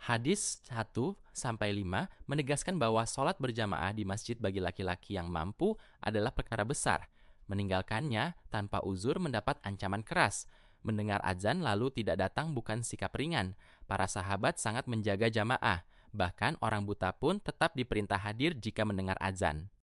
Hadis 1-5 menegaskan bahwa sholat berjamaah di masjid bagi laki-laki yang mampu adalah perkara besar. Meninggalkannya tanpa uzur mendapat ancaman keras. Mendengar azan lalu tidak datang bukan sikap ringan. Para sahabat sangat menjaga jamaah. Bahkan orang buta pun tetap diperintah hadir jika mendengar azan.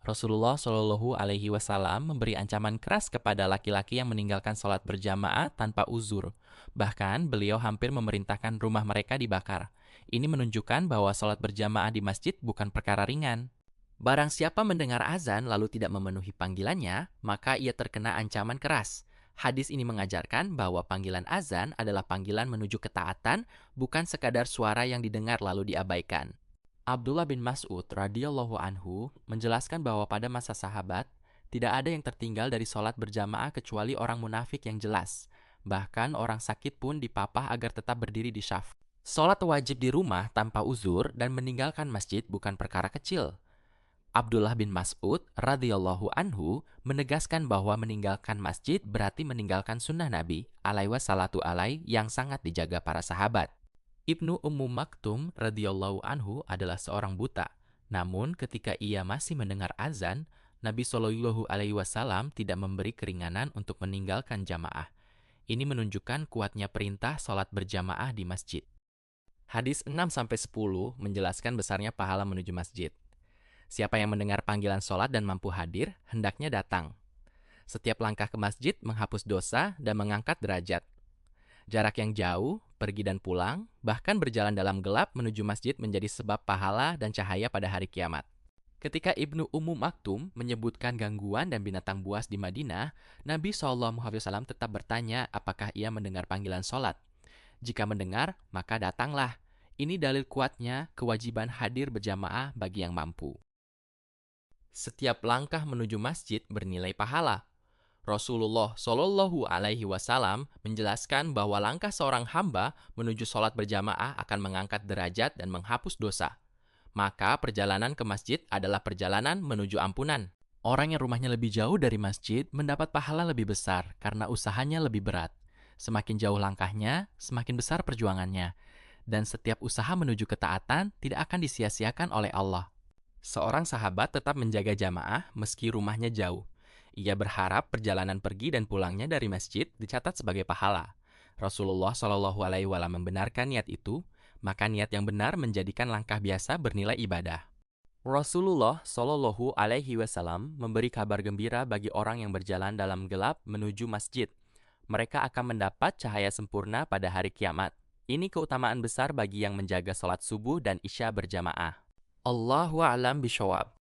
Rasulullah Shallallahu Alaihi Wasallam memberi ancaman keras kepada laki-laki yang meninggalkan sholat berjamaah tanpa uzur. Bahkan beliau hampir memerintahkan rumah mereka dibakar. Ini menunjukkan bahwa sholat berjamaah di masjid bukan perkara ringan. Barang siapa mendengar azan lalu tidak memenuhi panggilannya, maka ia terkena ancaman keras. Hadis ini mengajarkan bahwa panggilan azan adalah panggilan menuju ketaatan, bukan sekadar suara yang didengar lalu diabaikan. Abdullah bin Mas'ud radhiyallahu anhu menjelaskan bahwa pada masa sahabat, tidak ada yang tertinggal dari sholat berjamaah kecuali orang munafik yang jelas. Bahkan orang sakit pun dipapah agar tetap berdiri di syaf. Sholat wajib di rumah tanpa uzur dan meninggalkan masjid bukan perkara kecil. Abdullah bin Mas'ud radhiyallahu anhu menegaskan bahwa meninggalkan masjid berarti meninggalkan sunnah Nabi alaihi wassalatu alaihi yang sangat dijaga para sahabat. Ibnu Ummu Maktum radhiyallahu anhu adalah seorang buta. Namun ketika ia masih mendengar azan, Nabi Shallallahu alaihi wasallam tidak memberi keringanan untuk meninggalkan jamaah. Ini menunjukkan kuatnya perintah sholat berjamaah di masjid. Hadis 6-10 menjelaskan besarnya pahala menuju masjid. Siapa yang mendengar panggilan sholat dan mampu hadir, hendaknya datang. Setiap langkah ke masjid menghapus dosa dan mengangkat derajat. Jarak yang jauh, pergi dan pulang, bahkan berjalan dalam gelap menuju masjid menjadi sebab pahala dan cahaya pada hari kiamat. Ketika Ibnu Ummu Maktum menyebutkan gangguan dan binatang buas di Madinah, Nabi SAW tetap bertanya apakah ia mendengar panggilan sholat. Jika mendengar, maka datanglah. Ini dalil kuatnya kewajiban hadir berjamaah bagi yang mampu. Setiap langkah menuju masjid bernilai pahala. Rasulullah Shallallahu Alaihi Wasallam menjelaskan bahwa langkah seorang hamba menuju sholat berjamaah akan mengangkat derajat dan menghapus dosa. Maka perjalanan ke masjid adalah perjalanan menuju ampunan. Orang yang rumahnya lebih jauh dari masjid mendapat pahala lebih besar karena usahanya lebih berat. Semakin jauh langkahnya, semakin besar perjuangannya. Dan setiap usaha menuju ketaatan tidak akan disia-siakan oleh Allah. Seorang sahabat tetap menjaga jamaah meski rumahnya jauh. Ia berharap perjalanan pergi dan pulangnya dari masjid dicatat sebagai pahala. Rasulullah Shallallahu Alaihi Wasallam membenarkan niat itu, maka niat yang benar menjadikan langkah biasa bernilai ibadah. Rasulullah Shallallahu Alaihi Wasallam memberi kabar gembira bagi orang yang berjalan dalam gelap menuju masjid. Mereka akan mendapat cahaya sempurna pada hari kiamat. Ini keutamaan besar bagi yang menjaga sholat subuh dan isya berjamaah. Allahu a'lam bishawab.